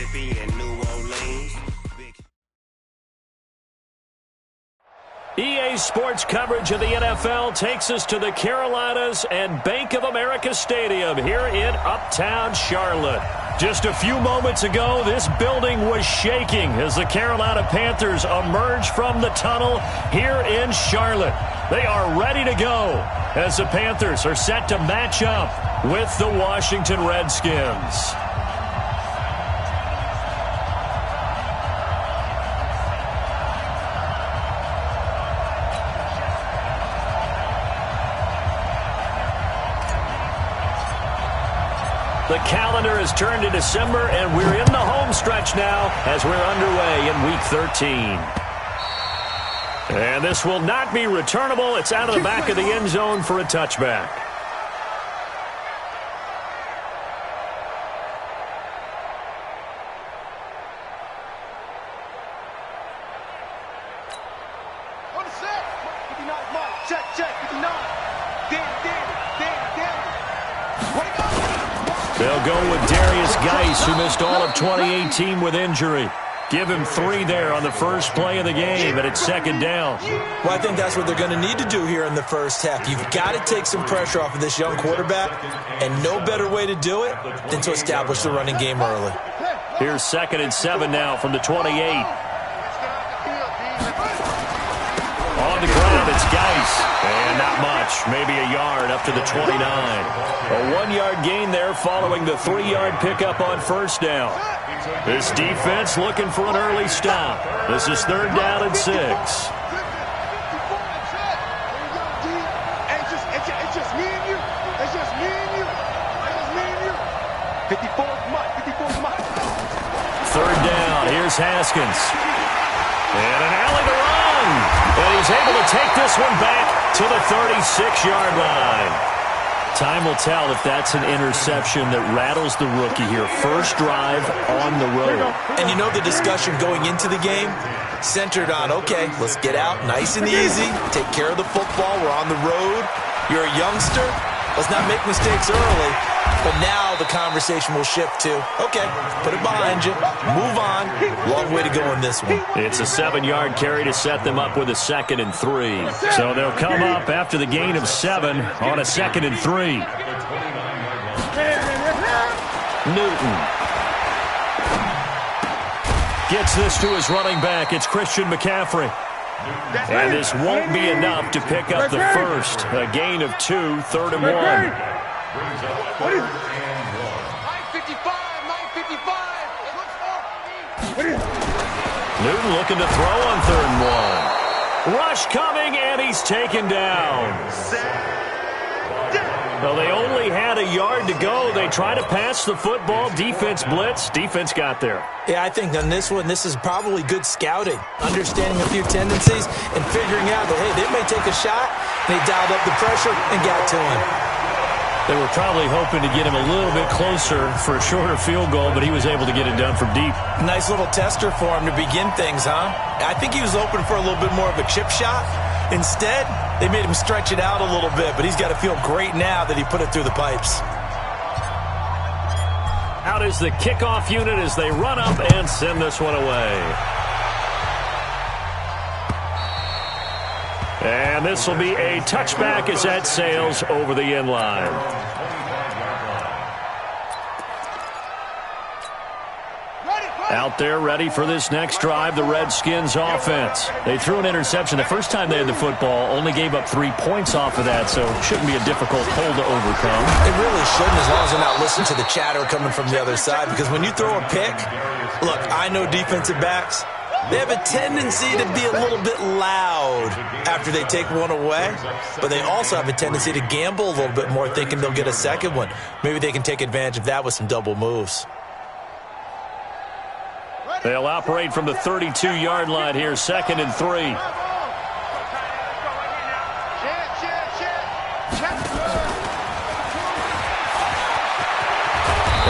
Mississippi and New Orleans. EA Sports coverage of the NFL takes us to the Carolinas and Bank of America Stadium here in Uptown Charlotte. Just a few moments ago, this building was shaking as the Carolina Panthers emerge from the tunnel here in Charlotte. They are ready to go as the Panthers are set to match up with the Washington Redskins. The calendar has turned to December, and we're in the home stretch now as we're underway in Week 13. And this will not be returnable. It's out of the back of the end zone for a touchback. On the set. 59, Mark. Check. 59. They'll go with Darius Geis, who missed all of 2018 with injury. Give him 3 there on the first play of the game, and it's second down. Well, I think that's what they're going to need to do here in the first half. You've got to take some pressure off of this young quarterback, and no better way to do it than to establish the running game early. Here's 2nd and 7 now from the 28. On the ground, it's Geis. And not much, maybe a yard up to the 29. A 1-yard gain there following the 3-yard pickup on first down. This defense looking for an early stop. This is 3rd down and 6. It's just me and you. It's just me and you. 54 Mike. 3rd down, here's Haskins. And an alley to run. And he's able to take this one back to the 36-yard line. Time will tell if that's an interception that rattles the rookie here. First drive on the road. And you know the discussion going into the game centered on, okay, let's get out nice and easy, take care of the football, we're on the road, you're a youngster, let's not make mistakes early. But now the conversation will shift to, okay, put it behind you, move on. Long way to go in this one. It's a 7-yard carry to set them up with a 2nd and 3. So they'll come up after the gain of 7 on a 2nd and 3. Newton gets this to his running back. It's Christian McCaffrey. And this won't be enough to pick up the first. A gain of 2, 3rd and 1. 955. Newton looking to throw on 3rd and 1. Rush coming, and he's taken down. Well, they only had a yard to go. They try to pass the football. Defense blitz. Defense got there. Yeah, I think on this one, this is probably good scouting, understanding a few tendencies and figuring out that, hey, they may take a shot. They dialed up the pressure and got to him. They were probably hoping to get him a little bit closer for a shorter field goal, but he was able to get it done from deep. Nice little tester for him to begin things, huh? I think he was open for a little bit more of a chip shot. Instead, they made him stretch it out a little bit, but he's got to feel great now that he put it through the pipes. Out is the kickoff unit as they run up and send this one away. And this will be a touchback as that sails over the end line. Out there ready for this next drive, the Redskins offense. They threw an interception the first time they had the football, only gave up 3 points off of that, so it shouldn't be a difficult hole to overcome. It really shouldn't, as long as they're not listening to the chatter coming from the other side, because when you throw a pick, look, I know defensive backs, they have a tendency to be a little bit loud after they take one away, but they also have a tendency to gamble a little bit more, thinking they'll get a second one. Maybe they can take advantage of that with some double moves. They'll operate from the 32-yard line here, 2nd and 3.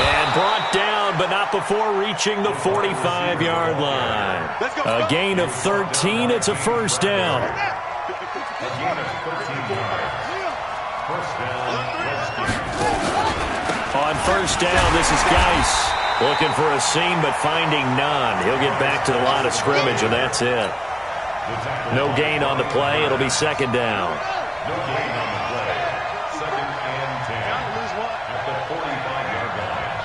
And brought down, but not before reaching the 45-yard line. A gain of 13. It's a first down. On first down, this is Geis. Looking for a seam, but finding none. He'll get back to the line of scrimmage, and that's it. No gain on the play. It'll be second down. No gain on the play. Second and 10 at the 45-yard line.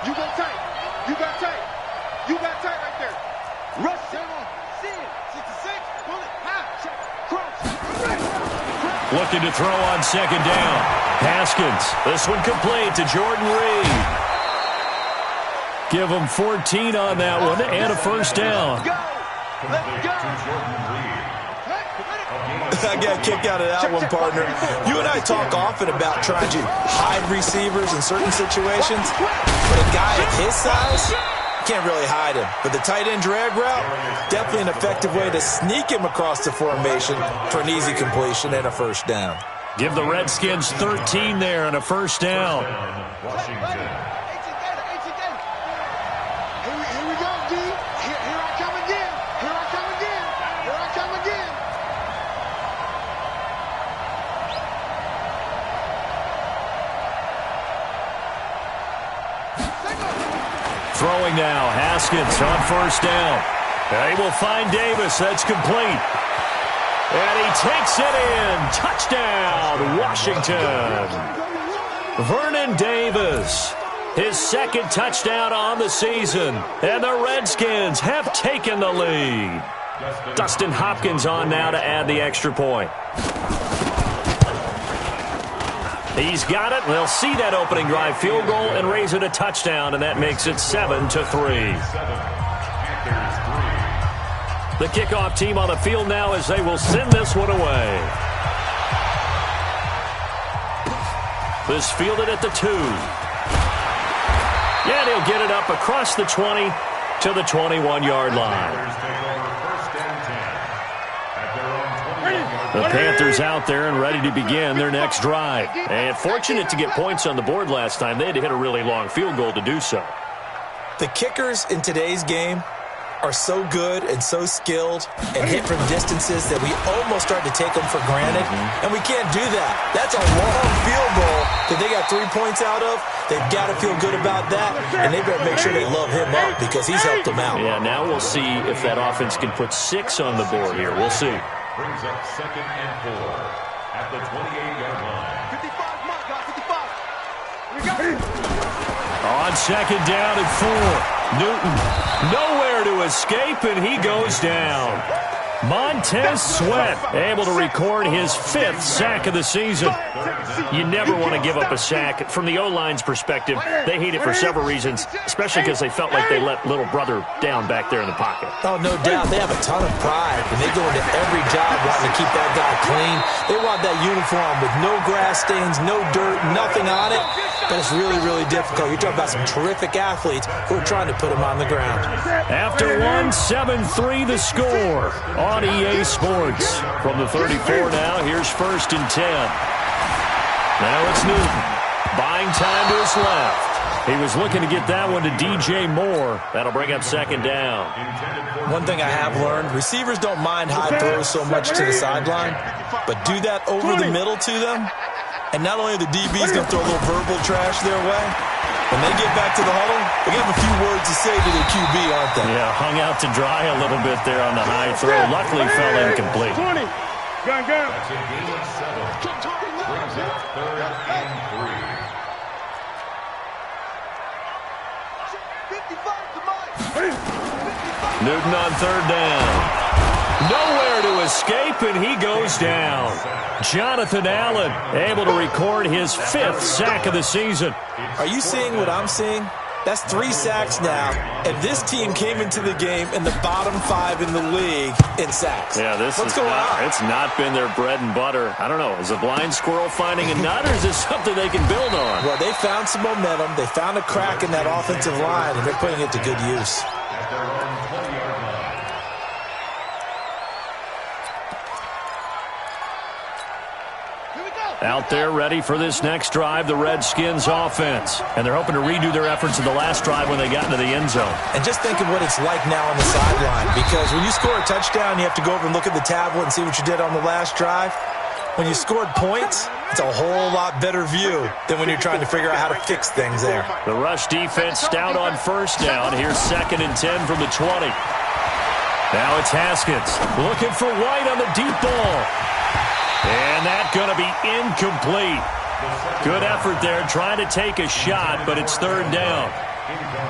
You got tight. You got tight. You got tight right there. Rush. 66. Pull it. Half. Check. Cross. Looking to throw on second down. Haskins. This one complete to Jordan Reed. Give him 14 on that one and a first down. I got a kick out of that one, partner. You and I talk often about trying to hide receivers in certain situations, but a guy at his size, can't really hide him. But the tight end drag route, definitely an effective way to sneak him across the formation for an easy completion and a first down. Give the Redskins 13 there and a first down. Washington. Here we go, D. Here I come again. Here I come again. Here I come again. Throwing now, Haskins on first down. They will find Davis. That's complete. And he takes it in. Touchdown, Washington. Vernon Davis, his second touchdown on the season. And the Redskins have taken the lead. Dustin Hopkins on now to add the extra point. He's got it. They'll see that opening drive field goal and raise it a touchdown, and that makes it 7-3. The kickoff team on the field now as they will send this one away. This fielded at the 2. Yeah, he'll get it up across the 20 to the 21-yard line. The Panthers out there and ready to begin their next drive. And fortunate to get points on the board last time. They had to hit a really long field goal to do so. The kickers in today's game are so good and so skilled and hit from distances that we almost start to take them for granted, and we can't do that. That's a long field goal that they got 3 points out of. They've got to feel good about that, and they better make sure they love him up because he's helped them out. Yeah, now we'll see if that offense can put 6 on the board here. We'll see. Brings up second and 4 at the 28-yard line. 55, mark, guys, 55. Here we go. On second down and 4. Newton nowhere to escape, and he goes down. Montez Sweat able to record his 5th sack of the season. You never want to give up a sack. From the O-line's perspective, they hate it for several reasons, especially because they felt like they let little brother down back there in the pocket. Oh, no doubt. They have a ton of pride, and they go into every job wanting to keep that guy clean. They want that uniform with no grass stains, no dirt, nothing on it. But it's really, really difficult. You're talking about some terrific athletes who are trying to put him on the ground. After 1, 7-3 the score on EA Sports. From the 34 now, here's 1st and 10. Now it's Newton. Buying time to his left. He was looking to get that one to DJ Moore. That'll bring up second down. One thing I have learned, receivers don't mind high throws so much to the sideline, but do that over the middle to them. And not only are the DBs going to throw a little verbal trash their way, when they get back to the huddle, they have a few words to say to their QB, aren't they? Yeah, hung out to dry a little bit there on the high throw. Luckily fell incomplete. 20. Gun. That's a gain of 7. Brings up 3rd and 3. 55 to mine. Newton on third down. Nowhere to escape, and he goes down. Jonathan Allen able to record his 5th sack of the season. Are you seeing what I'm seeing? That's 3 sacks now, and this team came into the game in the bottom 5 in the league in sacks. Yeah, What's going on? It's not been their bread and butter. I don't know. Is a blind squirrel finding a nut, or is this something they can build on? Well, they found some momentum. They found a crack in that offensive line, and they're putting it to good use. At their own 20-yard line. Out there ready for this next drive, the Redskins offense. And they're hoping to redo their efforts in the last drive when they got into the end zone. And just think of what it's like now on the sideline, because when you score a touchdown, you have to go over and look at the tablet and see what you did on the last drive. When you scored points, It's a whole lot better view than when you're trying to figure out how to fix things there. The rush defense stout on first down. Here's 2nd and 10 from the 20. Now it's Haskins looking for White on the deep ball. And that's going to be incomplete. Good effort there trying to take a shot, but it's 3rd down.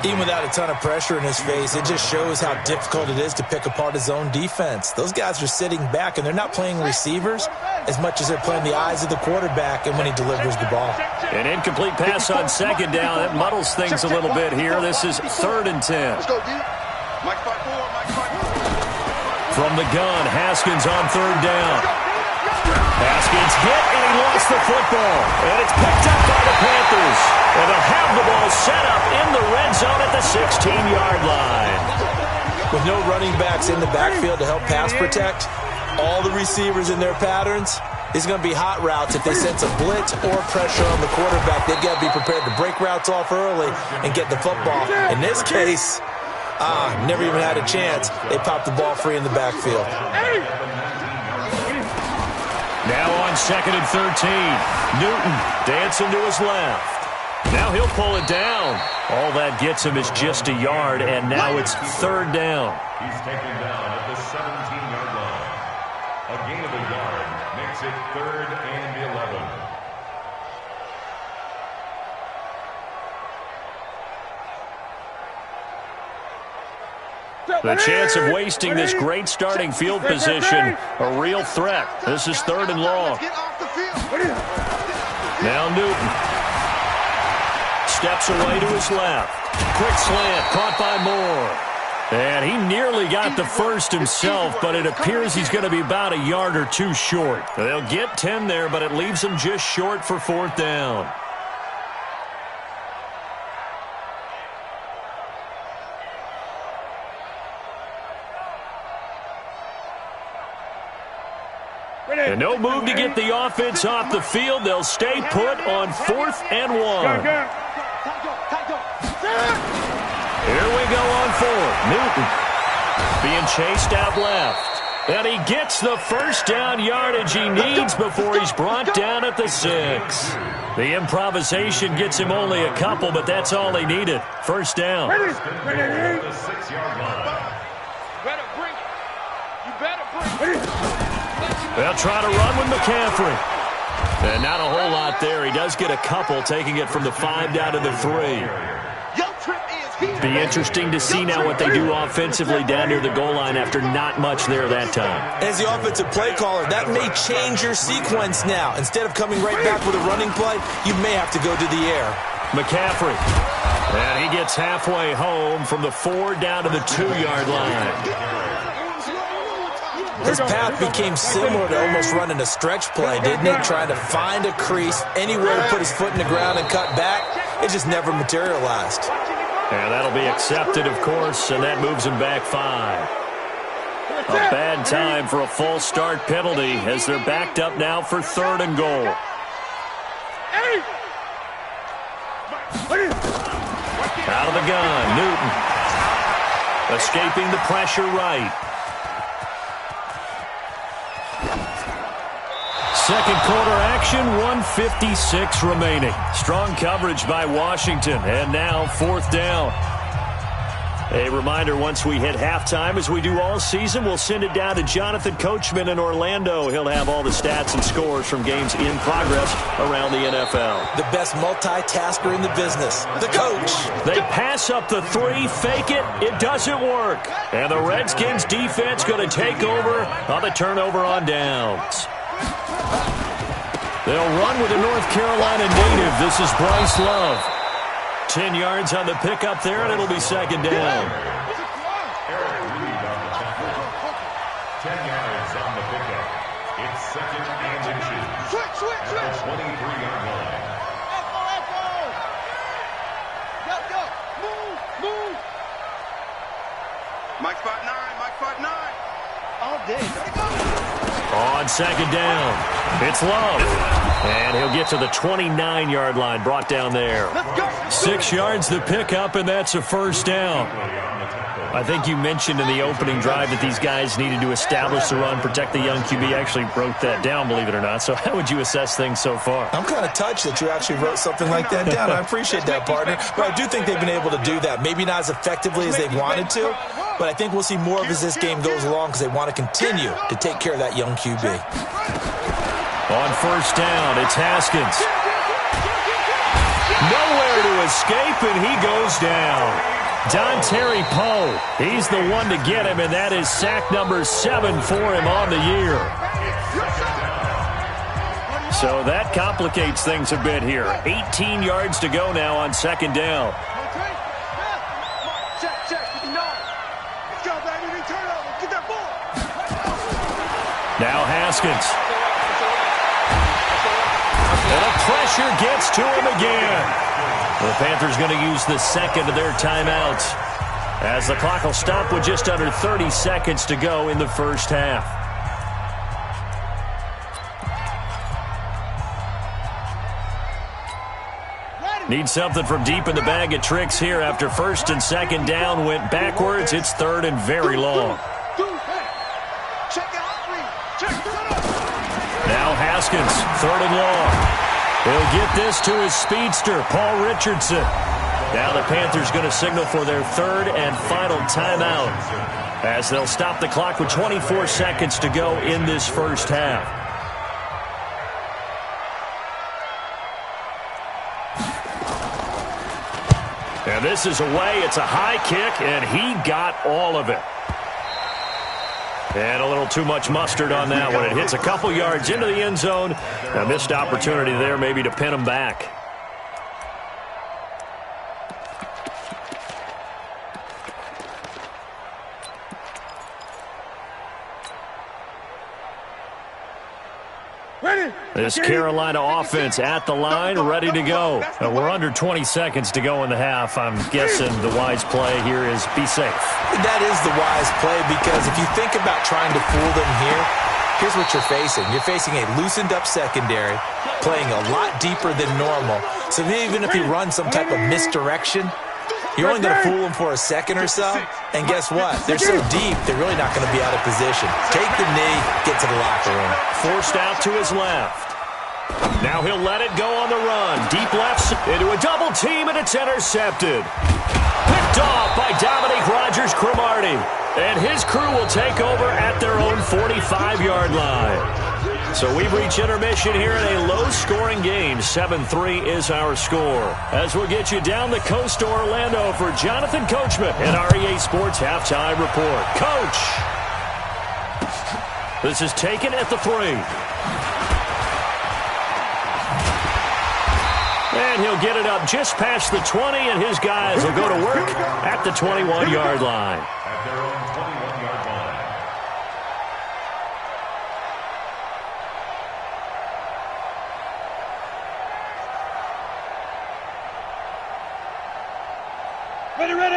Even without a ton of pressure in his face, it just shows how difficult it is to pick apart his own defense. Those guys are sitting back, and they're not playing receivers as much as they're playing the eyes of the quarterback and when he delivers the ball. An incomplete pass on 2nd down. That muddles things a little bit here. This is 3rd and 10. Let's go, dude. Mike 5-4, Mike 5-4. From the gun, Haskins on 3rd down. Haskins hit, and he lost the football. And it's picked up by the Panthers. And they'll have the ball set up in the red zone at the 16-yard line. With no running backs in the backfield to help pass protect, all the receivers in their patterns, these are going to be hot routes. If they sense a blitz or pressure on the quarterback, they've got to be prepared to break routes off early and get the football. In this case, never even had a chance. They popped the ball free in the backfield. Now on 2nd and 13. Newton dancing to his left. Now he'll pull it down. All that gets him is just a yard, and now it's 3rd down. He's taken down at the 17-yard line. A gain of a yard makes it 3rd and 11. The chance of wasting this great starting field position, a real threat. This is 3rd and long. Now Newton steps away to his left. Quick slant, caught by Moore. And he nearly got the first himself, but it appears he's going to be about a yard or two short. They'll get 10 there, but it leaves him just short for 4th down. And no move to get the offense off the field. They'll stay put on 4th and 1. Here we go on 4th. Newton being chased out left. And he gets the first down yardage he needs before he's brought down at the 6. The improvisation gets him only a couple, but that's all he needed. First down. The 6-yard line. Better bring it. You better bring it. They'll try to run with McCaffrey. And not a whole lot there. He does get a couple, taking it from the 5 down to the 3. Be interesting to see now what they do offensively down near the goal line after not much there that time. As the offensive play caller, that may change your sequence now. Instead of coming right back with a running play, you may have to go to the air. McCaffrey. And he gets halfway home from the 4 down to the 2-yard line. His path became similar to almost running a stretch play, didn't it? Trying to find a crease, anywhere to put his foot in the ground and cut back. It just never materialized. And that'll be accepted, of course, and that moves him back 5. A bad time for a false start penalty as they're backed up now for 3rd and goal. Out of the gun, Newton. Escaping the pressure right. Second quarter action, 1:56 remaining. Strong coverage by Washington, and now 4th down. A reminder, once we hit halftime, as we do all season, we'll send it down to Jonathan Coachman in Orlando. He'll have all the stats and scores from games in progress around the NFL. The best multitasker in the business, the coach. They pass up the 3, fake it, it doesn't work. And the Redskins defense going to take over on the turnover on downs. They'll run with a North Carolina native. This is Bryce Love. 10 yards on the pickup there, and it'll be 2nd down. 10 yards on the pickup. It's 2nd and inches. At the 23-yard line. Move. Mike 5-9, Mike 5-9. All day. On 2nd down, it's Love. And he'll get to the 29-yard line, brought down there. 6 yards the pickup, and that's a first down. I think you mentioned in the opening drive that these guys needed to establish the run, protect the young QB. I actually wrote that down, believe it or not. So how would you assess things so far? I'm kind of touched that you actually wrote something like that down. I appreciate that, partner. But I do think they've been able to do that. Maybe not as effectively as they wanted to, but I think we'll see more of as this game goes along because they want to continue to take care of that young QB. On first down, it's Haskins. Nowhere to escape, and he goes down. Dontari Poe, he's the one to get him, and that is sack number 7 for him on the year. So that complicates things a bit here. 18 yards to go now on second down. Now Haskins. And the pressure gets to him again. The Panthers going to use the second of their timeouts as the clock will stop with just under 30 seconds to go in the first half. Need something from deep in the bag of tricks here after first and second down went backwards. It's third and very long. Now Haskins, third and long. He'll get this to his speedster, Paul Richardson. Now the Panthers going to signal for their third and final timeout as they'll stop the clock with 24 seconds to go in this first half. And this is away. It's a high kick, and he got all of it. And a little too much mustard on that one. It hits a couple yards into the end zone. A missed opportunity there maybe to pin him back. This Carolina offense at the line, ready to go. We're under 20 seconds to go in the half. I'm guessing the wise play here is be safe. That is the wise play because if you think about trying to fool them here, here's what you're facing. You're facing a loosened-up secondary, playing a lot deeper than normal. So even if you run some type of misdirection, you're only going to fool them for a second or so. And guess what? They're so deep, they're really not going to be out of position. Take the knee, get to the locker room. Forced out to his left. Now he'll let it go on the run. Deep left into a double team, and it's intercepted. Picked off by Dominique Rodgers-Cromartie. And his crew will take over at their own 45-yard line. So we've reached intermission here in a low-scoring game. 7-3 is our score. As we'll get you down the coast to Orlando for Jonathan Coachman and REA Sports Halftime Report. Coach! This is taken at the 3. And he'll get it up just past the 20, and his guys will go to work at the 21-yard line. At their own 21-yard line.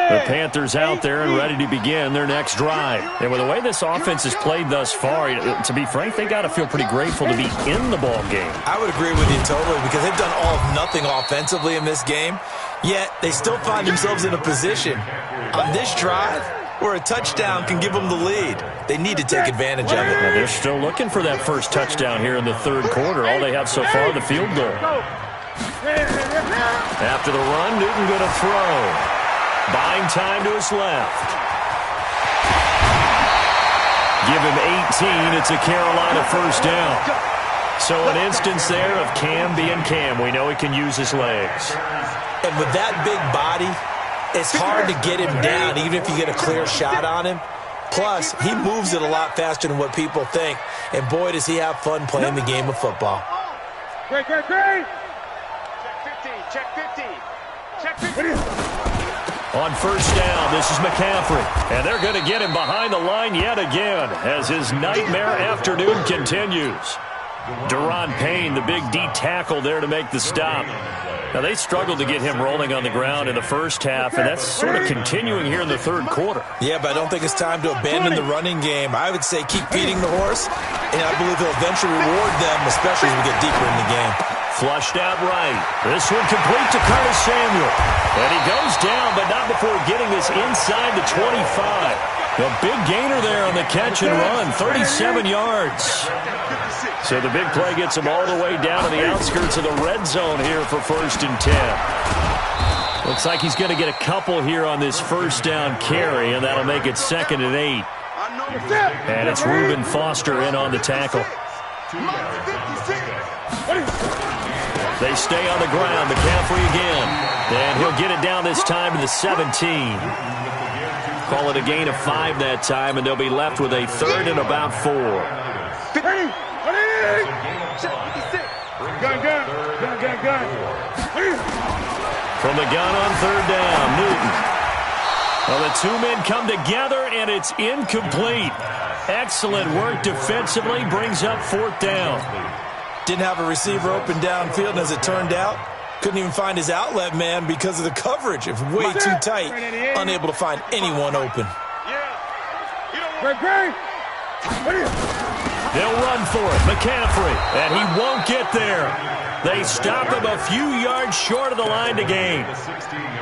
The Panthers out there and ready to begin their next drive. And with the way this offense has played thus far, to be frank, they got to feel pretty grateful to be in the ball game. I would agree with you totally because they've done all of nothing offensively in this game, yet they still find themselves in a position on this drive where a touchdown can give them the lead. They need to take advantage of it. Now they're still looking for that first touchdown here in the third quarter. All they have so far, the field goal. After the run, Newton going to throw. Buying time to his left. Give him 18. It's a Carolina first down. So an instance there of Cam being Cam. We know he can use his legs. And with that big body, it's hard to get him down, even if you get a clear shot on him. Plus, he moves it a lot faster than what people think. And boy, does he have fun playing the game of football. Great. Check 50. Check 50. On first down, this is McCaffrey. And they're going to get him behind the line yet again as his nightmare afternoon continues. Deron Payne, the big D tackle there to make the stop. Now, they struggled to get him rolling on the ground in the first half, and that's sort of continuing here in the third quarter. Yeah, but I don't think it's time to abandon the running game. I would say keep feeding the horse, and I believe he'll eventually reward them, especially as we get deeper in the game. Flushed out right. This one complete to Curtis Samuel. And he goes down, but not before getting this inside the 25. A big gainer there on the catch and run, 37 yards. So the big play gets him all the way down to the outskirts of the red zone here for 1st and 10. Looks like he's going to get a couple here on this first down carry, and that'll make it 2nd and 8. And it's Reuben Foster in on the tackle. They stay on the ground. McCaffrey again. And he'll get it down this time to the 17. Call it a gain of 5 that time, and they'll be left with a 3rd and about 4. From the gun on 3rd down, Newton. Well, the two men come together, and it's incomplete. Excellent work defensively, brings up 4th down. Didn't have a receiver open downfield, and as it turned out, couldn't even find his outlet man because of the coverage. It's way too tight, unable to find anyone open. They'll run for it, McCaffrey, and he won't get there. They stop him a few yards short of the line to gain.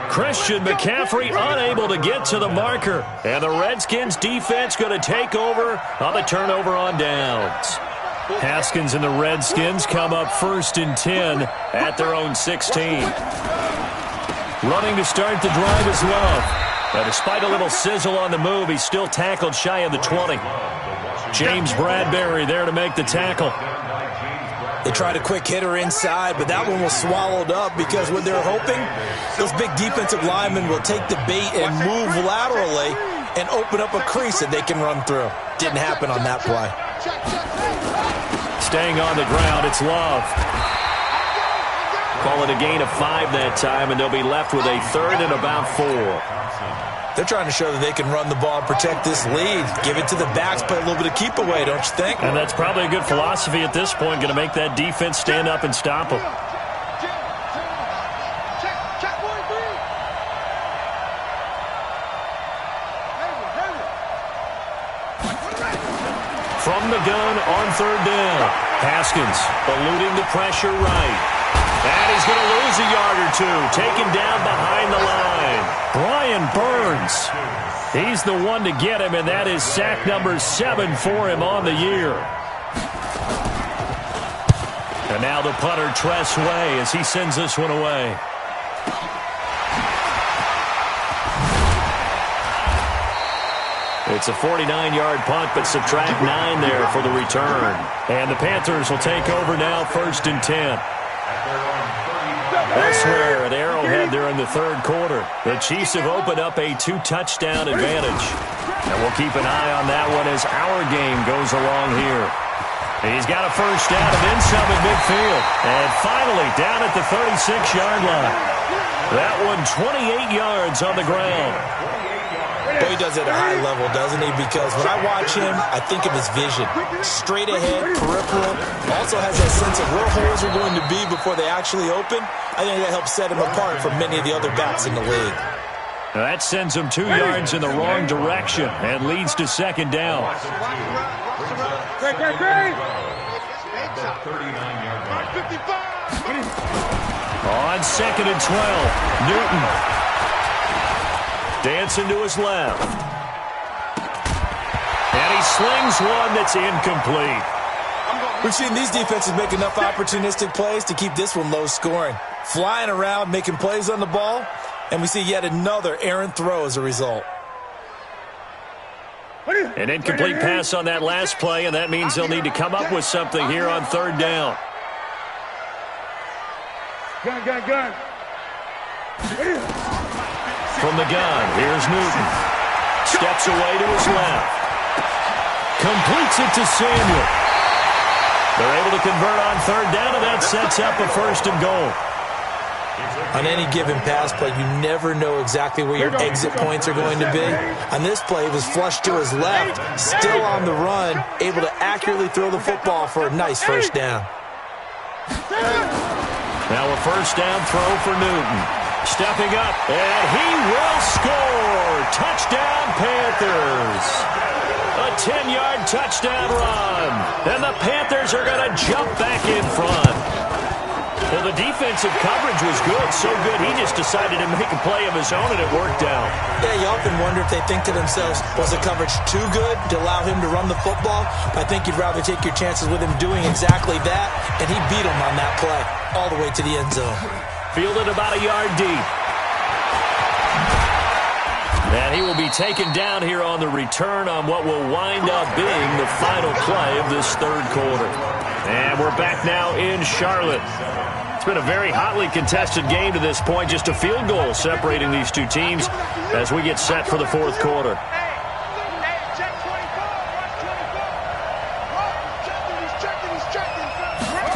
Christian McCaffrey unable to get to the marker, and the Redskins defense going to take over on the turnover on downs. Haskins and the Redskins come up 1st and 10 at their own 16. Running to start the drive is Love. But despite a little sizzle on the move, he's still tackled shy of the 20. James Bradbury there to make the tackle. They tried a quick hitter inside, but that one was swallowed up because what they're hoping, those big defensive linemen will take the bait and move laterally and open up a crease that they can run through. Didn't happen on that play. Staying on the ground, it's Love. Call it a gain of 5 that time, and they'll be left with a 3rd and about 4. They're trying to show that they can run the ball and protect this lead. Give it to the backs, play a little bit of keep away, don't you think? And that's probably a good philosophy at this point, going to make that defense stand up and stop them. From the gun on 3rd down. Haskins eluding the pressure right. And he's going to lose a yard or two. Taken down behind the line. Brian Burns. He's the one to get him, and that is sack number 7 for him on the year. And now the punter, Tress Way, as he sends this one away. It's a 49-yard punt, but subtract 9 there for the return. And the Panthers will take over now, 1st and 10. Elsewhere at Arrowhead there in the 3rd quarter. The Chiefs have opened up a 2-touchdown advantage. And we'll keep an eye on that one as our game goes along here. He's got a first down and then some at midfield. And finally down at the 36-yard line. That one 28 yards on the ground. Boy, he does it at a high level, doesn't he? Because when I watch him, I think of his vision. Straight ahead, peripheral. Also has that sense of where holes are going to be before they actually open. I think that helps set him apart from many of the other backs in the league. Now that sends him 2 yards in the wrong direction and leads to 2nd down. On 2nd and 12, Newton. Dancing to his left. And he slings one that's incomplete. We've seen these defenses make enough opportunistic plays to keep this one low scoring. Flying around, making plays on the ball, and we see yet another errant throw as a result. An incomplete pass on that last play, and that means they'll need to come up with something here on 3rd down. Gun. From the gun, here's Newton. Steps away to his left. Completes it to Samuel. They're able to convert on 3rd down, and that sets up a 1st and goal. On any given pass play, you never know exactly where your exit points are going to be. On this play, it was flushed to his left, still on the run, able to accurately throw the football for a nice 1st down. Now a 1st down throw for Newton. Stepping up, and he will score! Touchdown, Panthers! A 10-yard touchdown run, and the Panthers are going to jump back in front. defensive coverage was good, so good he just decided to make a play of his own, and it worked out. Yeah, you often wonder if they think to themselves, was the coverage too good to allow him to run the football? But I think you'd rather take your chances with him doing exactly that, and he beat him on that play all the way to the end zone. Fielded about a yard deep. And he will be taken down here on the return on what will wind up being the final play of this third quarter. And we're back now in Charlotte. It's been a very hotly contested game to this point. Just a field goal separating these two teams as we get set for the fourth quarter.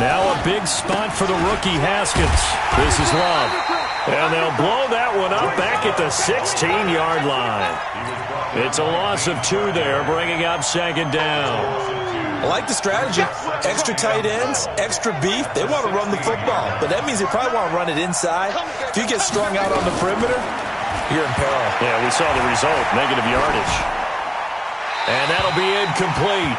Now a big spot for the rookie Haskins. This is Love. And they'll blow that one up back at the 16-yard line. It's a loss of 2 there, bringing up second down. I like the strategy. Extra tight ends, extra beef. They want to run the football, but that means they probably want to run it inside. If you get strung out on the perimeter, you're in peril. Yeah, we saw the result, negative yardage. And that'll be incomplete.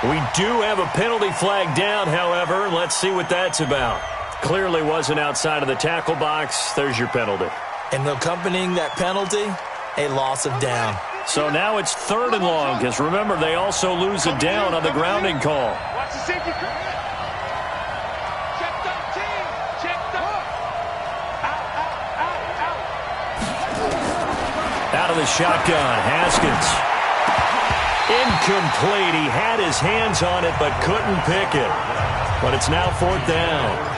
We do have a penalty flag down, however. Let's see what that's about. Clearly wasn't outside of the tackle box. There's your penalty. And accompanying that penalty, a loss of down. So now it's 3rd and long, because remember, they also lose a down on the grounding call. Watch the safety. Checked up, team. Checked up. Out of the shotgun, Haskins. Incomplete. He had his hands on it, but couldn't pick it. But it's now 4th down.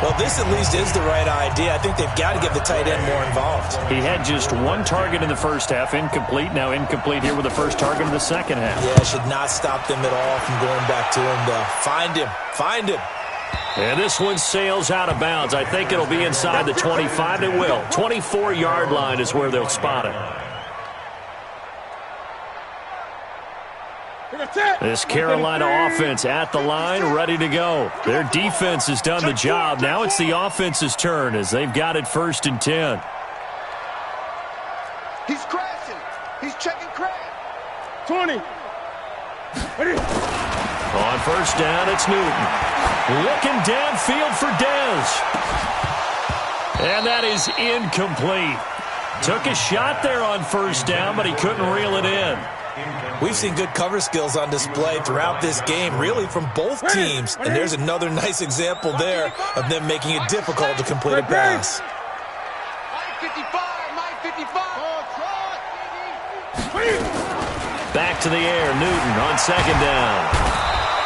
Well, this at least is the right idea. I think they've got to get the tight end more involved. He had just 1 target in the first half, incomplete. Now incomplete here with the first target in the second half. Yeah, should not stop them at all from going back to him, though. Find him. Find him. And this one sails out of bounds. I think it'll be inside the 25. It will. 24-yard line is where they'll spot it. This Carolina offense at the line, ready to go. Their defense has done the job. Now it's the offense's turn as they've got it 1st and 10. He's crashing. He's checking crash. 20. On 1st down, it's Newton. Looking downfield for Dez. And that is incomplete. Took a shot there on 1st down, but he couldn't reel it in. We've seen good cover skills on display throughout this game, really from both teams. And there's another nice example there of them making it difficult to complete a pass. Back to the air, Newton on 2nd down.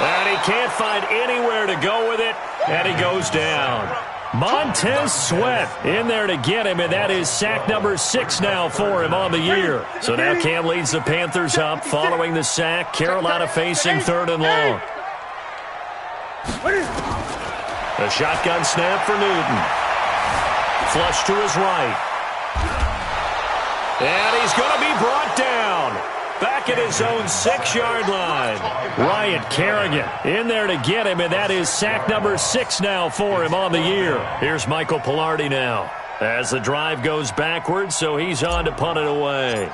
And he can't find anywhere to go with it, and he goes down. Montez Sweat in there to get him, and that is sack number 6 now for him on the year. So now Cam leads the Panthers up following the sack. Carolina facing 3rd and long. A shotgun snap for Newton. Flush to his right. And he's going to be brought down. Back at his own 6-yard line. Ryan Kerrigan in there to get him, and that is sack number 6 now for him on the year. Here's Michael Pilardi now as the drive goes backwards, so he's on to punt it away.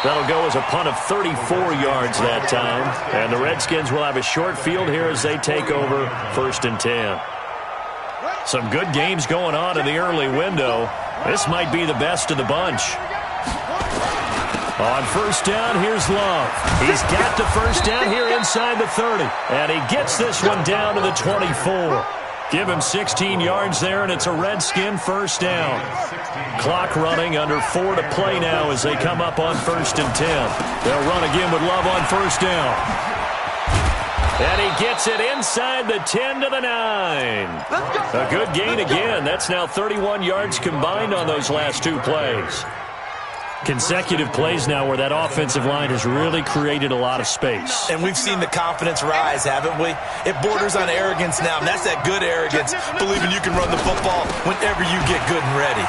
That'll go as a punt of 34 yards that time, and the Redskins will have a short field here as they take over 1st and 10. Some good games going on in the early window. This might be the best of the bunch. On 1st down, here's Love. He's got the 1st down here inside the 30. And he gets this one down to the 24. Give him 16 yards there, and it's a Redskin 1st down. Clock running, under 4 to play now as they come up on 1st and 10. They'll run again with Love on 1st down. And he gets it inside the 10 to the 9. A good gain again. That's now 31 yards combined on those last 2 plays. Consecutive plays now where that offensive line has really created a lot of space. And we've seen the confidence rise, haven't we? It borders on arrogance now, and that's that good arrogance, believing you can run the football whenever you get good and ready.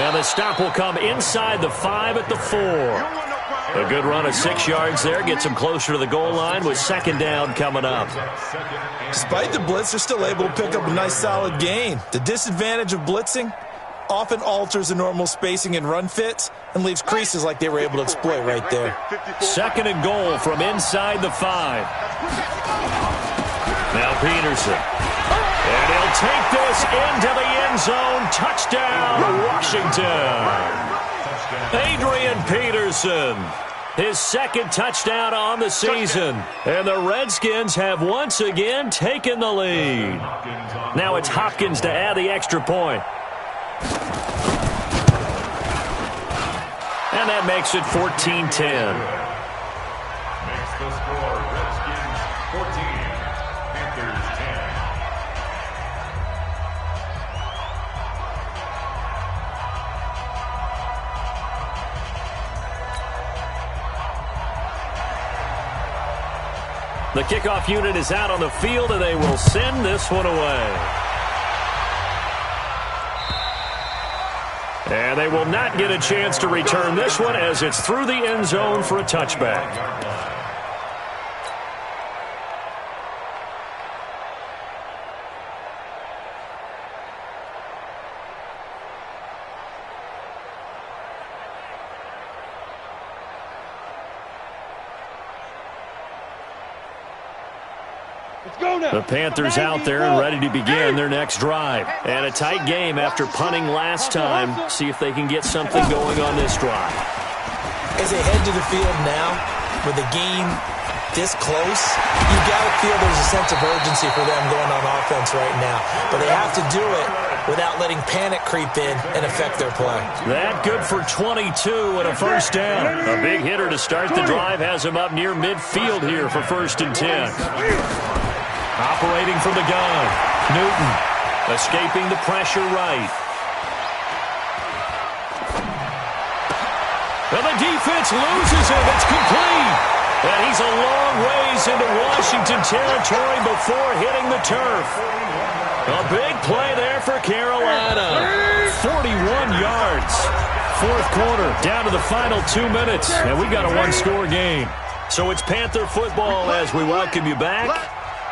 And the stop will come inside the 5 at the 4. A good run of 6 yards there. Gets them closer to the goal line with 2nd down coming up. Despite the blitz, they're still able to pick up a nice solid gain. The disadvantage of blitzing, often alters the normal spacing and run fits and leaves creases like they were able to exploit right there. 2nd and goal from inside the 5. Now Peterson. And he'll take this into the end zone. Touchdown, Washington. Adrian Peterson. His 2nd touchdown on the season. And the Redskins have once again taken the lead. Now it's Hopkins to add the extra point. And that makes it 14-10. Makes the score Redskins 14, Panthers 10. The kickoff unit is out on the field, and they will send this one away. And they will not get a chance to return this one as it's through the end zone for a touchback. The Panthers out there and ready to begin their next drive. And a tight game after punting last time. See if they can get something going on this drive. As they head to the field now, with the game this close, you got to feel there's a sense of urgency for them going on offense right now. But they have to do it without letting panic creep in and affect their play. That good for 22 and a first down. A big hitter to start the drive has him up near midfield here for 1st and 10. Operating from the gun, Newton escaping the pressure right. And the defense loses him. It's complete. And he's a long ways into Washington territory before hitting the turf. A big play there for Carolina. 41 yards. 4th quarter, down to the final 2 minutes. And we got a one-score game. So it's Panther football as we welcome you back.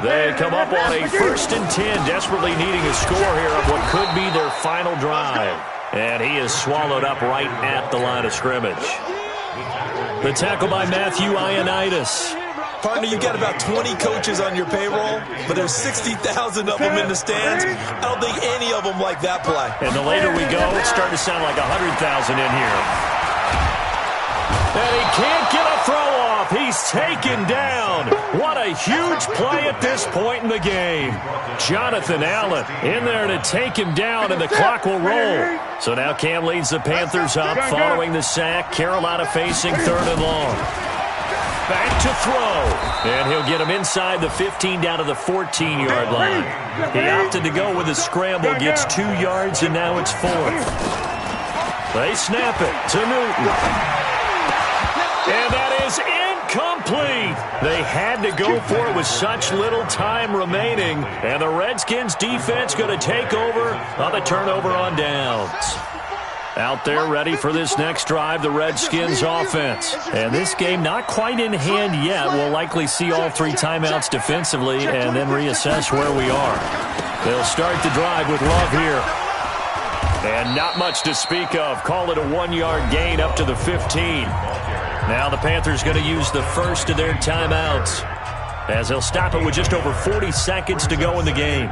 They come up on a 1st and 10, desperately needing a score here of what could be their final drive. And he is swallowed up right at the line of scrimmage. The tackle by Matthew Ioannidis. Partner, you got about 20 coaches on your payroll, but there's 60,000 of them in the stands. I don't think any of them like that play. And the later we go, it's starting to sound like 100,000 in here. And he can't get a throw off. He's taken down. What a huge play at this point in the game. Jonathan Allen in there to take him down, and the clock will roll. So now Cam leads the Panthers up following the sack. Carolina facing 3rd and long. Back to throw. And he'll get him inside the 15 down to the 14-yard line. He opted to go with a scramble, gets 2 yards, and now it's 4th. They snap it to Newton. And that is incomplete. They had to go for it with such little time remaining. And the Redskins defense going to take over on the turnover on downs. Out there ready for this next drive, the Redskins offense. And this game not quite in hand yet. We'll likely see all 3 timeouts defensively and then reassess where we are. They'll start the drive with Love here. And not much to speak of. Call it a 1-yard gain up to the 15. Now the Panthers going to use the first of their timeouts as they'll stop it with just over 40 seconds to go in the game.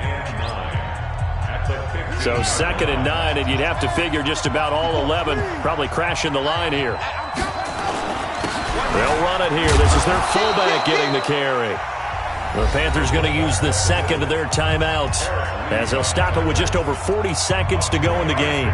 So 2nd and 9, and you'd have to figure just about all 11 probably crashing the line here. They'll run it here. This is their fullback getting the carry. The Panthers going to use the 2nd of their timeouts as they'll stop it with just over 40 seconds to go in the game.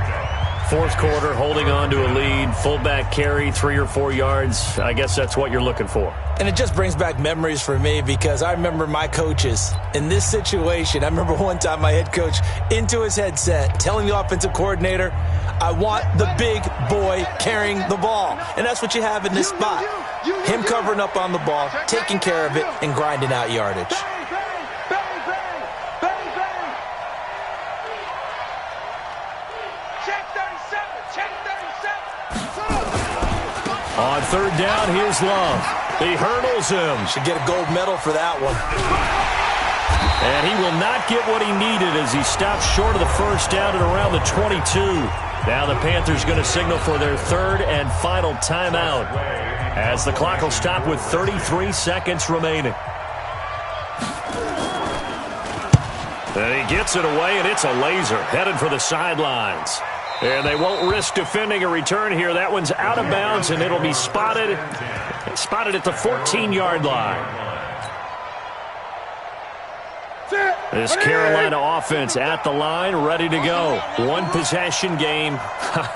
4th quarter, holding on to a lead. Fullback carry, 3 or 4 yards. I guess that's what you're looking for. And it just brings back memories for me because I remember my coaches in this situation. I remember one time my head coach into his headset telling the offensive coordinator, I want the big boy carrying the ball. And that's what you have in this spot. Him covering up on the ball, taking care of it, and grinding out yardage. On 3rd down, here's Love. He hurdles him. Should get a gold medal for that one. And he will not get what he needed as he stopped short of the first down at around the 22. Now the Panthers going to signal for their third and final timeout as the clock will stop with 33 seconds remaining. And he gets it away, and it's a laser headed for the sidelines. And they won't risk defending a return here. That one's out of bounds, and it'll be spotted at the 14-yard line. This Carolina offense at the line, ready to go. One possession game.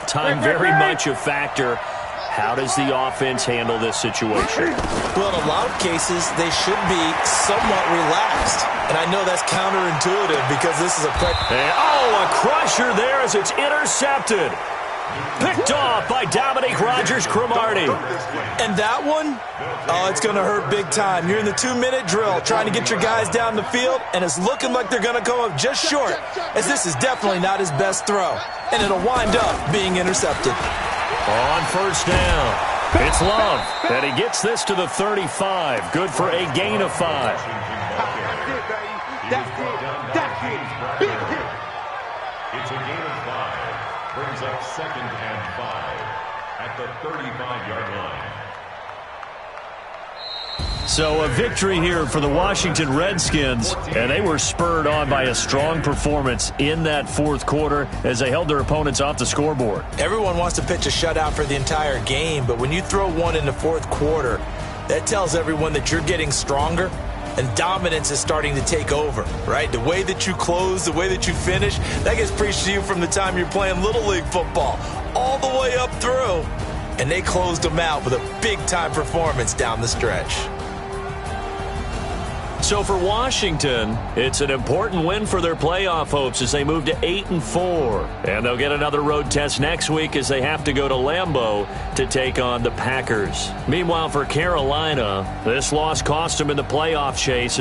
Time very much a factor. How does the offense handle this situation? Well, in a lot of cases, they should be somewhat relaxed. And I know that's counterintuitive because this is a a crusher there as it's intercepted. Picked off by Dominique Rodgers-Cromartie. And that one, it's going to hurt big time. You're in the 2-minute drill trying to get your guys down the field, and it's looking like they're going to come up just short, as this is definitely not his best throw. And it'll wind up being intercepted. On first down, it's Love, and he gets this to the 35. Good for a gain of 5. That's it. Big hit. It's a gain of 5. Brings up 2nd and 5 at the 35-yard line. So a victory here for the Washington Redskins, and they were spurred on by a strong performance in that fourth quarter as they held their opponents off the scoreboard. Everyone wants to pitch a shutout for the entire game, but when you throw one in the fourth quarter, that tells everyone that you're getting stronger and dominance is starting to take over, right? The way that you close, the way that you finish, that gets preached to you from the time you're playing Little League football all the way up through. And they closed them out with a big-time performance down the stretch. So for Washington, it's an important win for their playoff hopes as they move to 8-4. And they'll get another road test next week as they have to go to Lambeau to take on the Packers. Meanwhile, for Carolina, this loss cost them in the playoff chase.